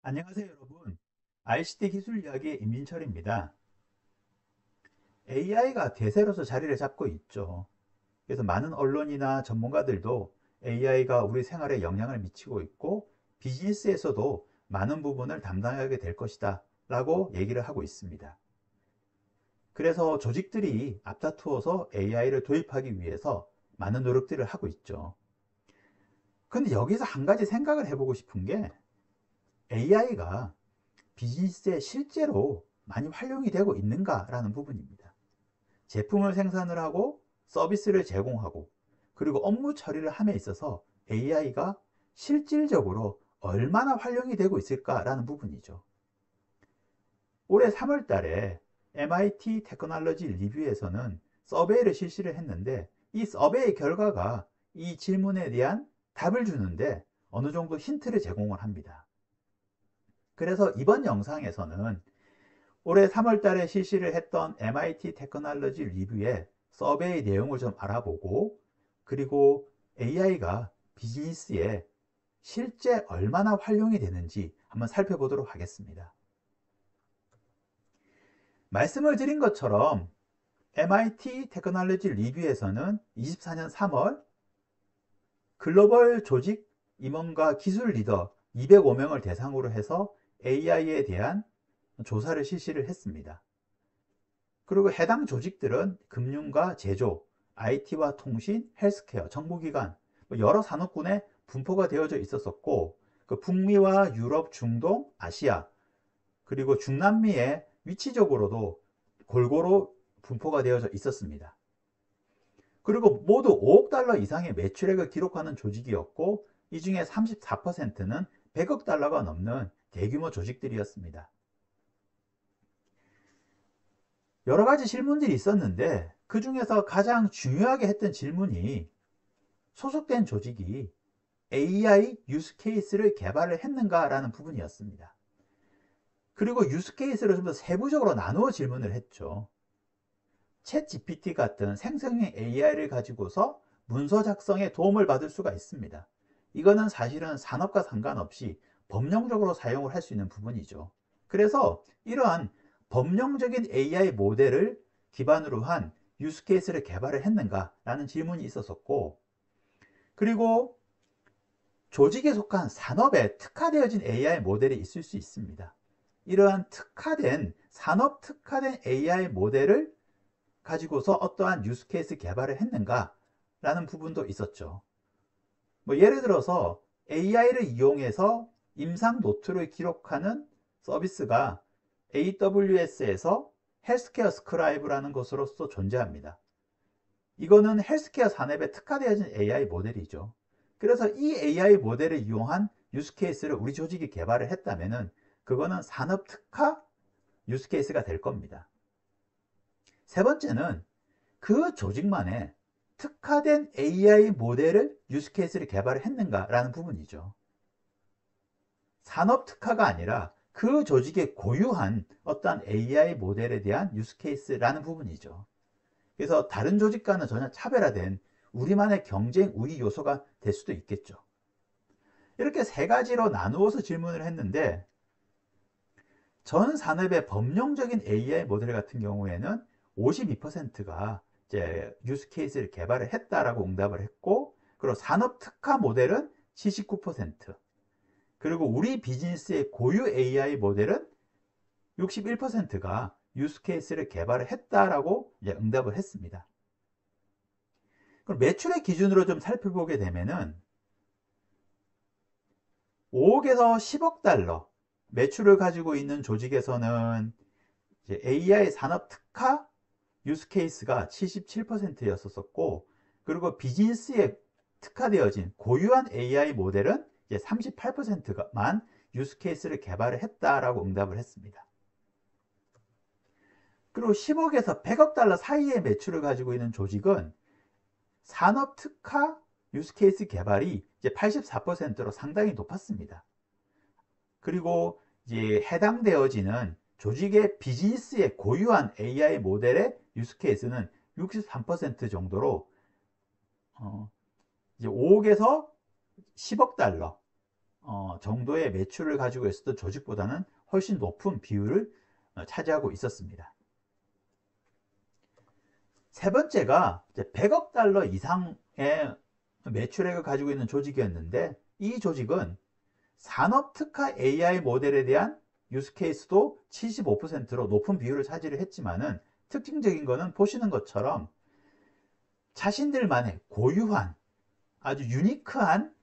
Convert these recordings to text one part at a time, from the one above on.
안녕하세요, 여러분. ICT 기술 이야기의 임진철입니다. AI가 대세로서 자리를 잡고 있죠. 그래서 많은 언론이나 전문가들도 AI가 우리 생활에 영향을 미치고 있고 비즈니스에서도 많은 부분을 담당하게 될 것이다 라고 얘기를 하고 있습니다. 그래서 조직들이 앞다투어서 AI를 도입하기 위해서 많은 노력들을 하고 있죠. 근데 여기서 한 가지 생각을 해보고 싶은 게 AI가 비즈니스에 실제로 많이 활용이 되고 있는가라는 부분입니다. 제품을 생산을 하고 서비스를 제공하고 그리고 업무 처리를 함에 있어서 AI가 실질적으로 얼마나 활용이 되고 있을까라는 부분이죠. 올해 3월 달에 MIT 테크놀로지 리뷰에서는 서베이를 실시를 했는데 이 서베이 결과가 이 질문에 대한 답을 주는데 어느 정도 힌트를 제공을 합니다. 그래서 이번 영상에서는 올해 3월 달에 실시를 했던 MIT 테크놀로지 리뷰의 서베이 내용을 좀 알아보고 그리고 AI가 비즈니스에 실제 얼마나 활용이 되는지 한번 살펴보도록 하겠습니다. 말씀을 드린 것처럼 MIT 테크놀로지 리뷰에서는 24년 3월 글로벌 조직 임원과 기술 리더 205명을 대상으로 해서 AI에 대한 조사를 실시를 했습니다. 그리고 해당 조직들은 금융과 제조, IT와 통신, 헬스케어, 정보기관 여러 산업군에 분포가 되어져 있었었고 그 북미와 유럽, 중동, 아시아 그리고 중남미에 위치적으로도 골고루 분포가 되어져 있었습니다. 그리고 모두 5억 달러 이상의 매출액을 기록하는 조직이었고 이 중에 34%는 100억 달러가 넘는 대규모 조직들이었습니다. 여러 가지 질문들이 있었는데 그 중에서 가장 중요하게 했던 질문이 소속된 조직이 AI 유스 케이스를 개발을 했는가라는 부분이었습니다. 그리고 유스 케이스를 좀 더 세부적으로 나누어 질문을 했죠. 챗 GPT 같은 생성형 AI를 가지고서 문서 작성에 도움을 받을 수가 있습니다. 이거는 사실은 산업과 상관없이 법령적으로 사용을 할 수 있는 부분이죠. 그래서 이러한 법령적인 AI 모델을 기반으로 한 유스케이스를 개발을 했는가라는 질문이 있었었고, 그리고 조직에 속한 산업에 특화되어진 AI 모델이 있을 수 있습니다. 이러한 산업 특화된 AI 모델을 가지고서 어떠한 유스케이스 개발을 했는가 라는 부분도 있었죠. 예를 들어서 AI를 이용해서 임상 노트를 기록하는 서비스가 AWS에서 헬스케어 스크라이브라는 것으로서 존재합니다. 이거는 헬스케어 산업에 특화되어진 AI 모델이죠. 그래서 이 AI 모델을 이용한 유스케이스를 우리 조직이 개발을 했다면 그거는 산업 특화 유스케이스가 될 겁니다. 세 번째는 그 조직만의 특화된 AI 모델을 유스케이스를 개발을 했는가라는 부분이죠. 산업 특화가 아니라 그 조직의 고유한 어떤 AI 모델에 대한 유스케이스라는 부분이죠. 그래서 다른 조직과는 전혀 차별화된 우리만의 경쟁 우위 요소가 될 수도 있겠죠. 이렇게 세 가지로 나누어서 질문을 했는데 전 산업의 법령적인 AI 모델 같은 경우에는 52%가 이제 유스 케이스를 개발을 했다라고 응답을 했고, 그리고 산업 특화 모델은 79%, 그리고 우리 비즈니스의 고유 AI 모델은 61%가 유스 케이스를 개발을 했다라고 이제 응답을 했습니다. 그럼 매출의 기준으로 좀 살펴보게 되면은 5억에서 10억 달러 매출을 가지고 있는 조직에서는 AI 산업 특화 유스 케이스가 77%였었고, 그리고 비즈니스에 특화되어진 고유한 AI 모델은 38%만 유스 케이스를 개발을 했다라고 응답을 했습니다. 그리고 10억에서 100억 달러 사이의 매출을 가지고 있는 조직은 산업 특화 유스 케이스 개발이 이제 84%로 상당히 높았습니다. 그리고 이제 해당되어지는 조직의 비즈니스에 고유한 AI 모델의 유스 케이스는 63% 정도로 이제 5억에서 10억 달러 정도의 매출을 가지고 있었던 조직보다는 훨씬 높은 비율을 차지하고 있었습니다. 세 번째가 100억 달러 이상의 매출액을 가지고 있는 조직이었는데, 이 조직은 산업 특화 AI 모델에 대한 유스케이스도 75%로 높은 비율을 차지를 했지만은, 특징적인 거는 보시는 것처럼 자신들만의 고유한 아주 유니크한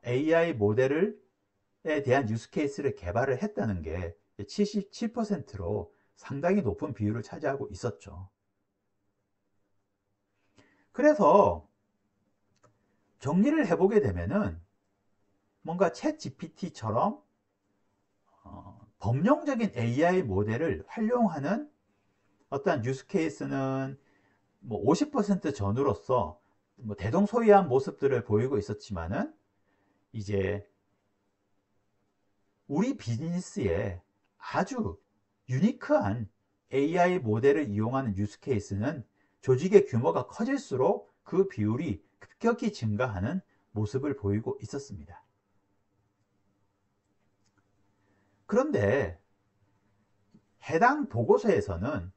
AI 모델에 대한 유스케이스를 개발을 했다는 게 77%로 상당히 높은 비율을 차지하고 있었죠. 그래서 정리를 해보게 되면은 뭔가 챗 GPT처럼 범용적인 AI 모델을 활용하는 어떠한 유스케이스는 뭐 50% 전후로서 뭐 대동소이한 모습들을 보이고 있었지만은, 이제 우리 비즈니스에 아주 유니크한 AI 모델을 이용하는 유스케이스는 조직의 규모가 커질수록 그 비율이 급격히 증가하는 모습을 보이고 있었습니다. 그런데 해당 보고서에서는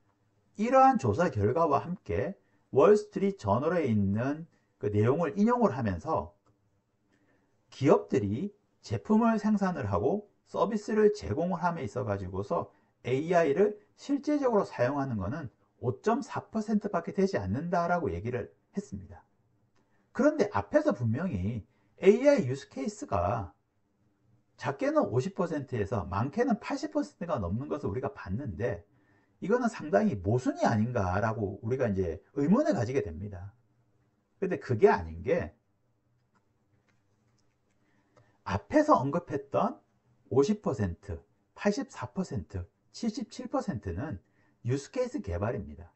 이러한 조사 결과와 함께 월스트리트 저널에 있는 그 내용을 인용을 하면서, 기업들이 제품을 생산을 하고 서비스를 제공을 함에 있어 가지고서 AI를 실제적으로 사용하는 것은 5.4% 밖에 되지 않는다라고 얘기를 했습니다. 그런데 앞에서 분명히 AI 유스 케이스가 작게는 50%에서 많게는 80%가 넘는 것을 우리가 봤는데, 이거는 상당히 모순이 아닌가라고 우리가 이제 의문을 가지게 됩니다. 근데 그게 아닌 게, 앞에서 언급했던 50%, 84%, 77%는 유스케이스 개발입니다.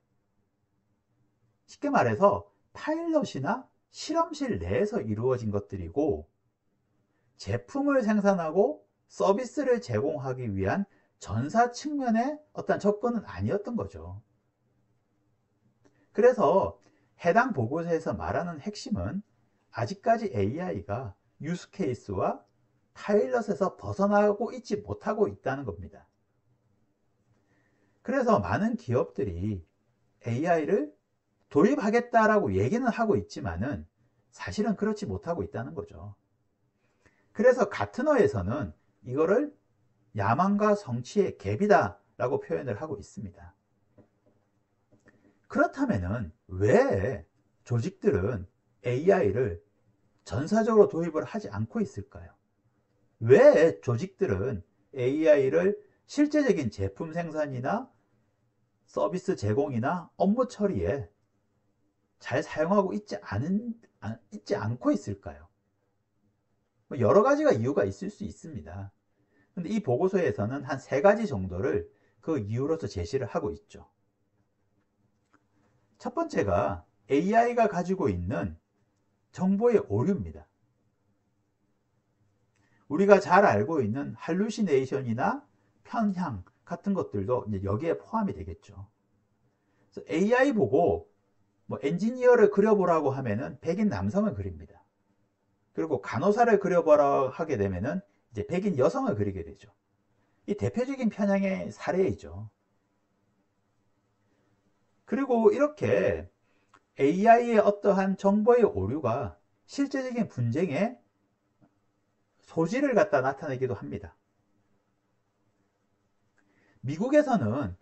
쉽게 말해서 파일럿이나 실험실 내에서 이루어진 것들이고, 제품을 생산하고 서비스를 제공하기 위한 전사 측면의 어떤 접근은 아니었던 거죠. 그래서 해당 보고서에서 말하는 핵심은 아직까지 AI가 유스케이스와 파일럿에서 벗어나고 있지 못하고 있다는 겁니다. 그래서 많은 기업들이 AI를 도입하겠다라고 얘기는 하고 있지만은 사실은 그렇지 못하고 있다는 거죠. 그래서 가트너에서는 이거를 야망과 성취의 갭이다 라고 표현을 하고 있습니다. 그렇다면은 왜 조직들은 AI를 전사적으로 도입을 하지 않고 있을까요? 왜 조직들은 AI를 실제적인 제품 생산이나 서비스 제공이나 업무 처리에 잘 사용하고 있지 않고 있을까요? 여러 가지가 이유가 있을 수 있습니다. 근데 이 보고서에서는 한 3가지 정도를 그 이유로서 제시를 하고 있죠. 첫 번째가 AI가 가지고 있는 정보의 오류입니다. 우리가 잘 알고 있는 할루시네이션이나 편향 같은 것들도 이제 여기에 포함이 되겠죠. 그래서 AI 보고 뭐 엔지니어를 그려보라고 하면은 백인 남성을 그립니다. 그리고 간호사를 그려보라 하게 되면은 이제 백인 여성을 그리게 되죠. 이 대표적인 편향의 사례이죠. 그리고 이렇게 AI의 어떠한 정보의 오류가 실제적인 분쟁의 소지를 갖다 나타내기도 합니다. 미국에서는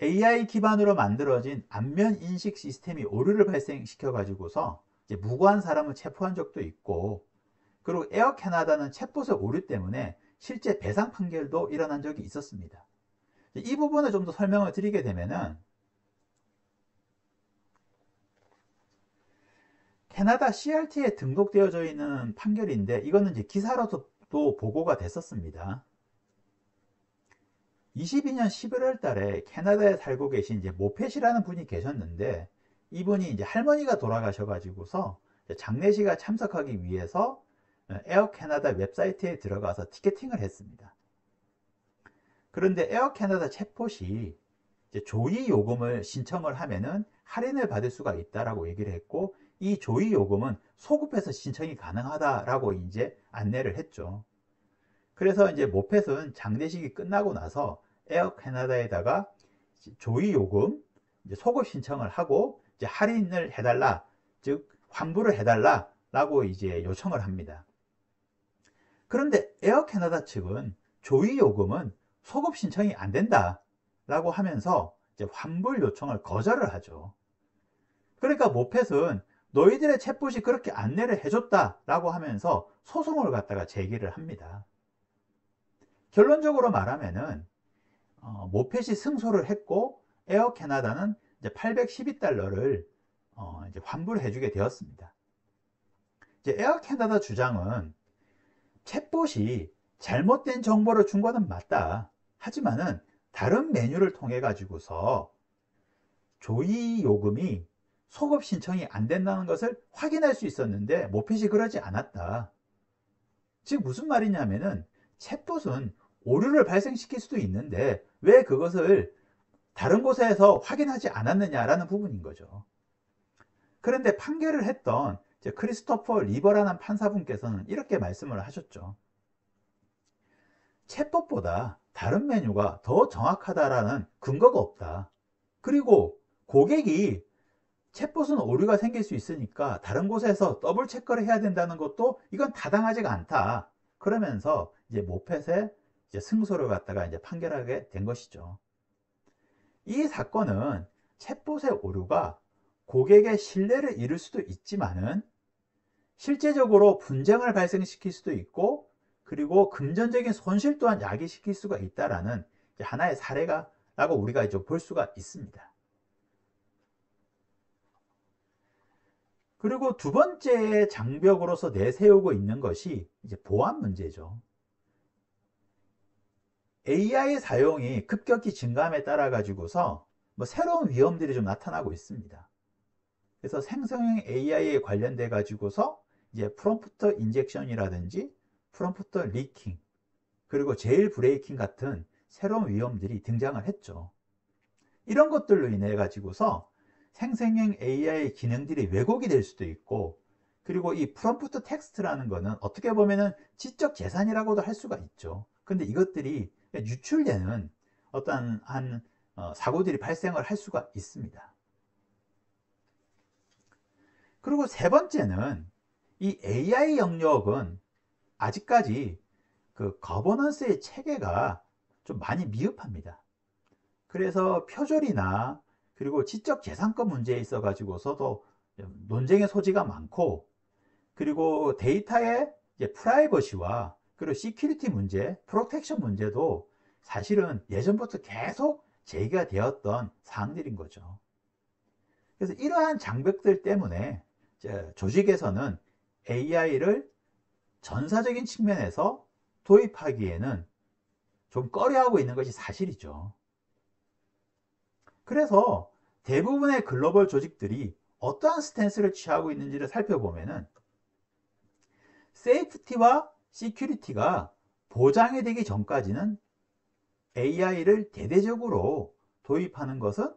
AI 기반으로 만들어진 안면 인식 시스템이 오류를 발생시켜 가지고서 이제 무고한 사람을 체포한 적도 있고, 그리고 에어 캐나다는 챗봇의 오류 때문에 실제 배상 판결도 일어난 적이 있었습니다. 이 부분을 좀 더 설명을 드리게 되면은, 캐나다 CRT에 등록되어져 있는 판결인데, 이거는 이제 기사로도 보고가 됐었습니다. 22년 11월 달에 캐나다에 살고 계신 이제 모펫이라는 분이 계셨는데, 이분이 이제 할머니가 돌아가셔가지고서 장례식에 참석하기 위해서 에어 캐나다 웹사이트에 들어가서 티켓팅을 했습니다. 그런데 에어 캐나다 챗봇이 이제 조의 요금을 신청을 하면은 할인을 받을 수가 있다라고 얘기를 했고, 이 조의 요금은 소급해서 신청이 가능하다라고 이제 안내를 했죠. 그래서 이제 모펫은 장대식이 끝나고 나서 에어 캐나다에다가 조의 요금 이제 소급 신청을 하고 이제 할인을 해달라, 즉 환불을 해달라라고 이제 요청을 합니다. 그런데 에어 캐나다 측은 조의 요금은 소급 신청이 안 된다라고 하면서 이제 환불 요청을 거절을 하죠. 그러니까 모펫은 너희들의 챗봇이 그렇게 안내를 해줬다라고 하면서 소송을 갖다가 제기를 합니다. 결론적으로 말하면은 모펫이 승소를 했고 에어 캐나다는 이제 812달러를 이제 환불해 주게 되었습니다. 이제 에어 캐나다 주장은 챗봇이 잘못된 정보를 준 거는 맞다. 하지만은 다른 메뉴를 통해 가지고서 조의 요금이 소급 신청이 안 된다는 것을 확인할 수 있었는데 모펫이 그러지 않았다. 즉 무슨 말이냐면은 챗봇은 오류를 발생시킬 수도 있는데 왜 그것을 다른 곳에서 확인하지 않았느냐라는 부분인 거죠. 그런데 판결을 했던 크리스토퍼 리버라는 판사분께서는 이렇게 말씀을 하셨죠. 챗봇보다 다른 메뉴가 더 정확하다라는 근거가 없다. 그리고 고객이 챗봇은 오류가 생길 수 있으니까 다른 곳에서 더블 체크를 해야 된다는 것도 이건 타당하지가 않다. 그러면서 이제 모펫의 이제 승소를 갖다가 이제 판결하게 된 것이죠. 이 사건은 챗봇의 오류가 고객의 신뢰를 잃을 수도 있지만은 실제적으로 분쟁을 발생시킬 수도 있고 그리고 금전적인 손실 또한 야기시킬 수가 있다라는 하나의 사례가라고 우리가 이제 볼 수가 있습니다. 그리고 두 번째 장벽으로서 내세우고 있는 것이 이제 보안 문제죠. AI 사용이 급격히 증가함에 따라 가지고서 새로운 위험들이 좀 나타나고 있습니다. 그래서 생성형 AI에 관련돼 가지고서 이제 프롬프트 인젝션이라든지 프롬프트 리킹 그리고 제일 브레이킹 같은 새로운 위험들이 등장을 했죠. 이런 것들로 인해 가지고서 생성형 AI 기능들이 왜곡이 될 수도 있고 그리고 이 프롬프트 텍스트라는 거는 어떻게 보면은 지적 재산이라고도 할 수가 있죠. 근데 이것들이 유출되는 어떤 사고들이 발생을 할 수가 있습니다. 그리고 세 번째는 이 AI 영역은 아직까지 그 거버넌스의 체계가 좀 많이 미흡합니다. 그래서 표절이나 그리고 지적 재산권 문제에 있어 가지고서도 논쟁의 소지가 많고 그리고 데이터의 프라이버시와 그리고 시큐리티 문제, 프로텍션 문제도 사실은 예전부터 계속 제기가 되었던 사항들인 거죠. 그래서 이러한 장벽들 때문에 조직에서는 AI를 전사적인 측면에서 도입하기에는 좀 꺼려하고 있는 것이 사실이죠. 그래서 대부분의 글로벌 조직들이 어떠한 스탠스를 취하고 있는지를 살펴보면은 세이프티와 시큐리티가 보장이 되기 전까지는 AI를 대대적으로 도입하는 것은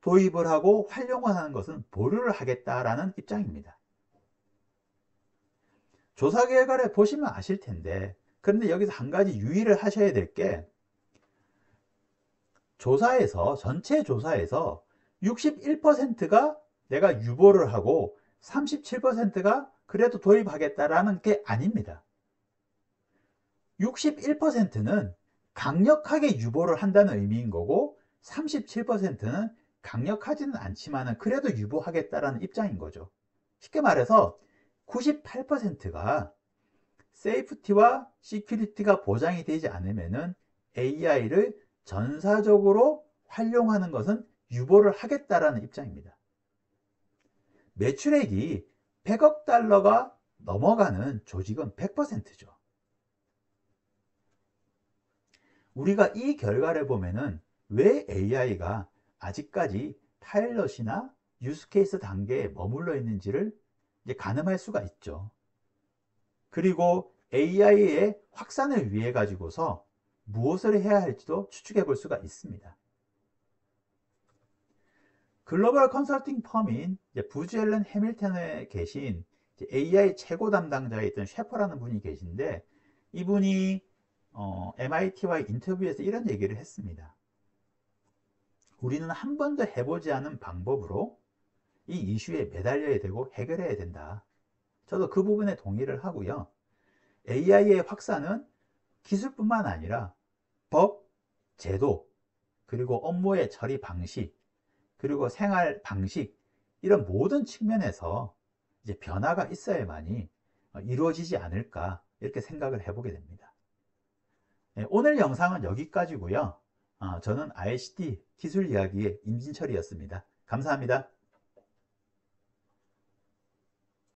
도입을 하고 활용을 하는 것은 보류를 하겠다라는 입장입니다. 조사 결과를 보시면 아실 텐데 그런데 여기서 한 가지 유의를 하셔야 될 게 전체 조사에서 61%가 내가 유보를 하고 37%가 그래도 도입하겠다라는 게 아닙니다. 61%는 강력하게 유보를 한다는 의미인 거고 37%는 강력하지는 않지만 그래도 유보하겠다라는 입장인 거죠. 쉽게 말해서 98%가 세이프티와 시큐리티가 보장이 되지 않으면 AI를 전사적으로 활용하는 것은 유보를 하겠다라는 입장입니다. 매출액이 100억 달러가 넘어가는 조직은 100%죠. 우리가 이 결과를 보면은 왜 AI가 아직까지 파일럿이나 유스케이스 단계에 머물러 있는지를 이제 가늠할 수가 있죠. 그리고 AI의 확산을 위해 가지고서 무엇을 해야 할지도 추측해 볼 수가 있습니다. 글로벌 컨설팅 펌인 부즈 앨런 해밀턴에 계신 AI 최고 담당자에 있던 셰퍼라는 분이 계신데, 이분이 MIT와의 인터뷰에서 이런 얘기를 했습니다. 우리는 한 번도 해보지 않은 방법으로 이 이슈에 매달려야 되고 해결해야 된다. 저도 그 부분에 동의를 하고요. AI의 확산은 기술뿐만 아니라 법, 제도, 그리고 업무의 처리 방식, 그리고 생활 방식, 이런 모든 측면에서 이제 변화가 있어야만이 이루어지지 않을까, 이렇게 생각을 해보게 됩니다. 네, 오늘 영상은 여기까지고요. 저는 ICT 기술 이야기의 임진철이었습니다. 감사합니다.